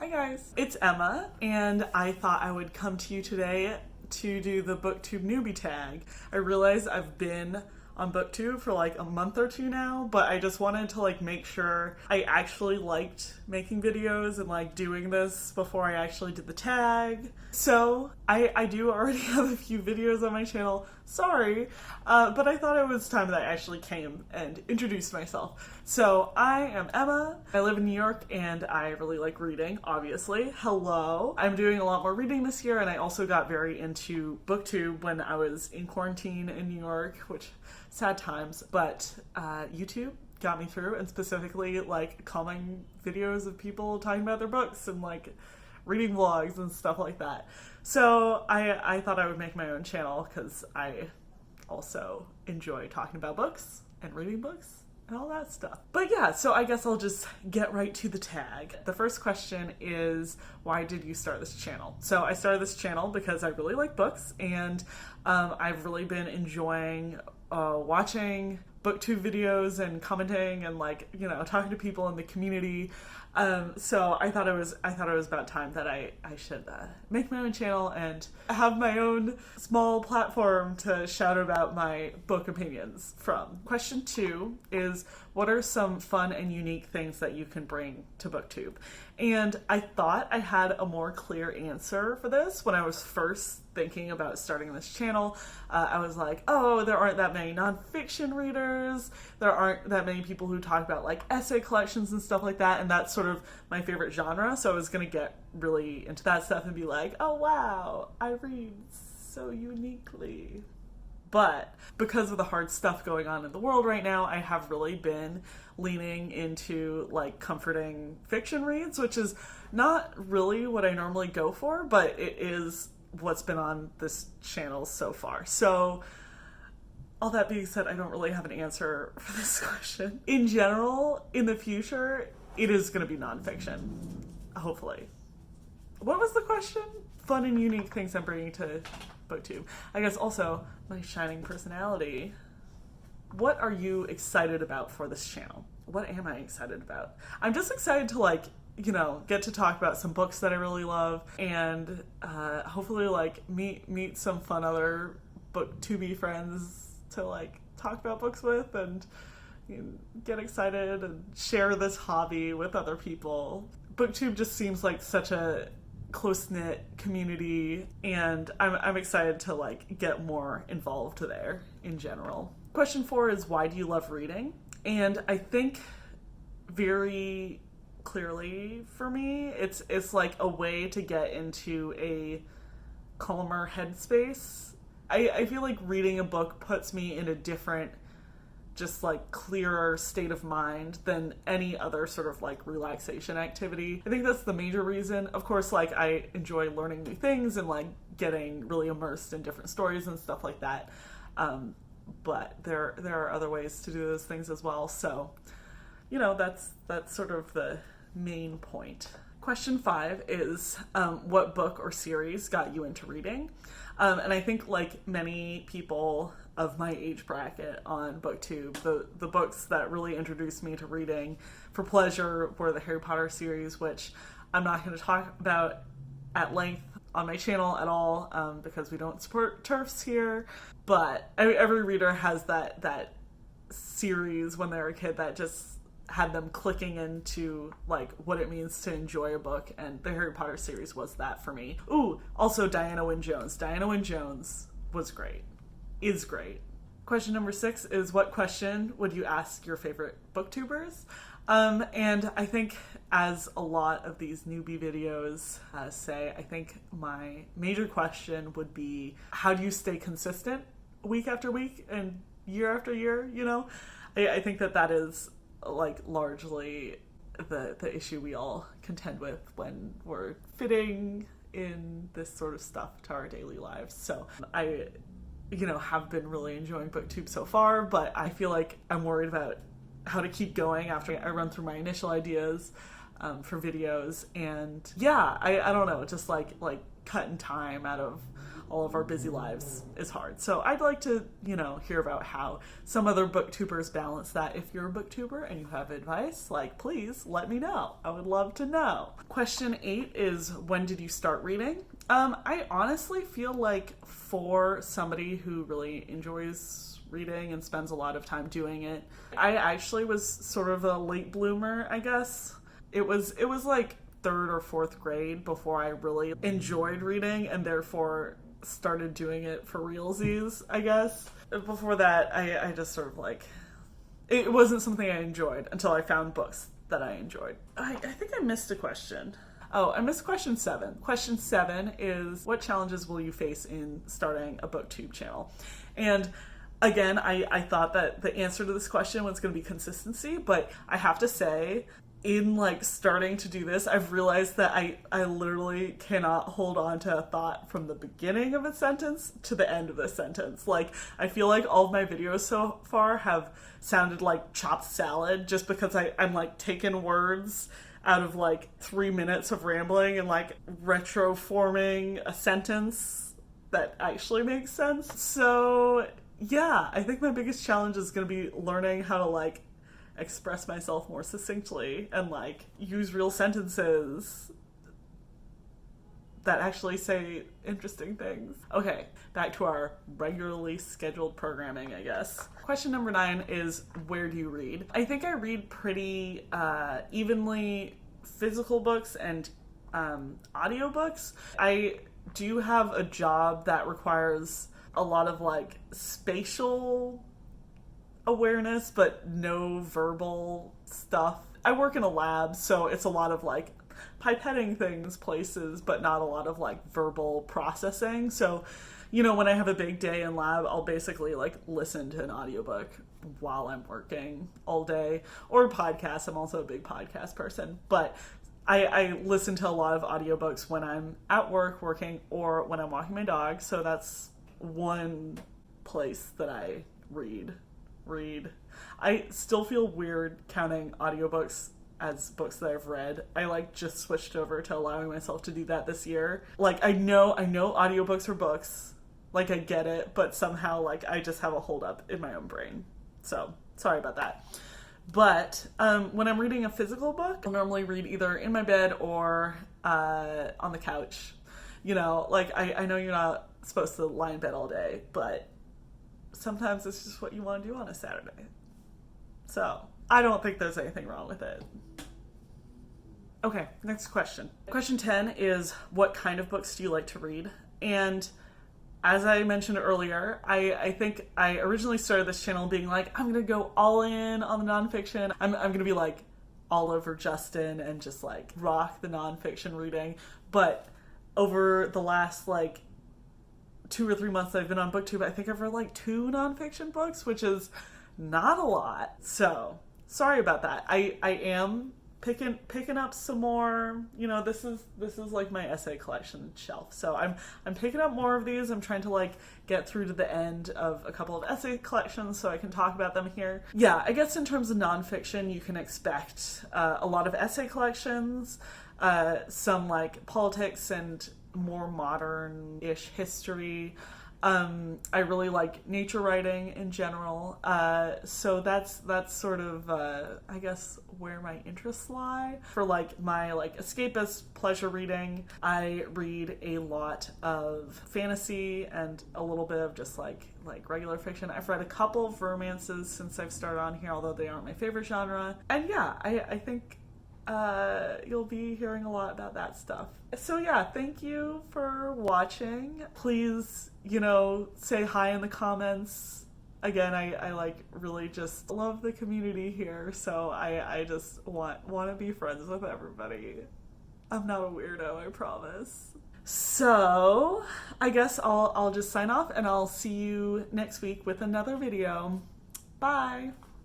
Hi guys, it's Emma, and I thought I would come to you today to do the Booktube Newbie Tag. I realize I've been on Booktube for like a month or two now, but I just wanted to like make sure I actually liked making videos and like doing this before I actually did the tag. So I do already have a few videos on my channel, sorry, but I thought it was time that I actually came and introduced myself. So I am Emma, I live in New York, and I really like reading, obviously. Hello. I'm doing a lot more reading this year, and I also got very into Booktube when I was in quarantine in New York, which sad times, but YouTube got me through, and specifically like calming videos of people talking about their books and like reading vlogs and stuff like that. So I thought I would make my own channel because I also enjoy talking about books and reading books and all that stuff. But yeah, so I guess I'll just get right to the tag. The first question is, why did you start this channel? So I started this channel because I really like books, and I've really been enjoying watching Booktube videos and commenting and like, you know, talking to people in the community. So I thought it was about time that I should make my own channel and have my own small platform to shout about my book opinions from. Question 2 is, what are some fun and unique things that you can bring to Booktube? And I thought I had a more clear answer for this when I was first thinking about starting this channel. I was like, oh, there aren't that many nonfiction readers, there aren't that many people who talk about like essay collections and stuff like that, and that's sort of my favorite genre, so I was gonna get really into that stuff and be like, oh wow, I read so uniquely. But because of the hard stuff going on in the world right now, I have really been leaning into like comforting fiction reads, which is not really what I normally go for, but it is what's been on this channel so far. So all that being said, I don't really have an answer for this question. In general, in the future, it is going to be nonfiction, hopefully. What was the question? Fun and unique things I'm bringing to Booktube. I guess also my shining personality. What are you excited about for this channel? What am I excited about? I'm just excited to like, you know, get to talk about some books that I really love, and hopefully like meet some fun other Booktube friends to like talk about books with, and you know, get excited and share this hobby with other people. Booktube just seems like such a close-knit community, and I'm excited to like get more involved there in general. Question 4 is, why do you love reading? And I think very clearly for me, it's like a way to get into a calmer headspace. I feel like reading a book puts me in a different, just like clearer state of mind than any other sort of like relaxation activity. I think that's the major reason. Of course, like I enjoy learning new things and like getting really immersed in different stories and stuff like that. But there are other ways to do those things as well. So, you know, that's sort of the main point. Question 5 is, what book or series got you into reading? And I think like many people of my age bracket on Booktube, the books that really introduced me to reading for pleasure were the Harry Potter series, which I'm not going to talk about at length on my channel at all, because we don't support TERFs here. But every reader has that series when they were a kid that just had them clicking into like what it means to enjoy a book, and the Harry Potter series was that for me. Ooh, also Diana Wynne Jones. Diana Wynne Jones was great. Is great. Question number 6 is, what question would you ask your favorite booktubers? And I think, as a lot of these newbie videos say, I think my major question would be, how do you stay consistent week after week and year after year, you know? I think that is like largely the issue we all contend with when we're fitting in this sort of stuff to our daily lives. So I, you know, have been really enjoying Booktube so far, but I feel like I'm worried about how to keep going after I run through my initial ideas for videos. And yeah, I don't know, just like cutting time out of all of our busy lives is hard. So I'd like to, hear about how some other booktubers balance that. If you're a booktuber and you have advice, please let me know. I would love to know. Question 8 is, when did you start reading? I honestly feel like for somebody who really enjoys reading and spends a lot of time doing it, I actually was sort of a late bloomer, I guess. It was like 3rd or 4th grade before I really enjoyed reading and therefore started doing it for realsies, I guess. Before that, I just sort of it wasn't something I enjoyed until I found books that I enjoyed. I think I missed a question. Oh, I missed question 7. Question 7 is, what challenges will you face in starting a booktube channel? And again, I thought that the answer to this question was going to be consistency, but I have to say, in starting to do this, I've realized that I literally cannot hold on to a thought from the beginning of a sentence to the end of the sentence. I feel like all of my videos so far have sounded like chopped salad just because I'm taking words out of 3 minutes of rambling and retroforming a sentence that actually makes sense. So yeah, I think my biggest challenge is going to be learning how to express myself more succinctly and use real sentences that actually say interesting things. Okay, back to our regularly scheduled programming, I guess. Question number 9 is, where do you read? I think I read pretty evenly physical books and audiobooks. I do have a job that requires a lot of spatial awareness, but no verbal stuff. I work in a lab, so it's a lot of pipetting things places, but not a lot of verbal processing. So, when I have a big day in lab, I'll basically listen to an audiobook while I'm working all day, or podcasts. I'm also a big podcast person, but I listen to a lot of audiobooks when I'm at work working or when I'm walking my dog. So that's one place that I read. I still feel weird counting audiobooks as books that I've read. I just switched over to allowing myself to do that this year. I know audiobooks are books. I get it, but somehow I just have a hold up in my own brain. So sorry about that. But when I'm reading a physical book, I'll normally read either in my bed or on the couch. I know you're not supposed to lie in bed all day, but sometimes it's just what you want to do on a Saturday. So I don't think there's anything wrong with it. Okay, next question. Question 10 is, what kind of books do you like to read? And as I mentioned earlier, I think I originally started this channel being I'm going to go all in on the nonfiction. I'm going to be all over Justin and just rock the nonfiction reading. But over the last 2 or 3 months that I've been on Booktube, I think I've read 2 nonfiction books, which is not a lot. So sorry about that. I am picking up some more. This is my essay collection shelf. So I'm picking up more of these. I'm trying to get through to the end of a couple of essay collections so I can talk about them here. Yeah, I guess in terms of nonfiction, you can expect a lot of essay collections, some politics and more modern-ish history. I really like nature writing in general. So that's sort of, I guess, where my interests lie. For my escapist pleasure reading, I read a lot of fantasy and a little bit of just regular fiction. I've read a couple of romances since I've started on here, although they aren't my favorite genre. And yeah, I think you'll be hearing a lot about that stuff. So yeah, thank you for watching. Please, say hi in the comments. Again, I really just love the community here, so I just want to be friends with everybody. I'm not a weirdo, I promise. So I guess I'll just sign off and I'll see you next week with another video. Bye!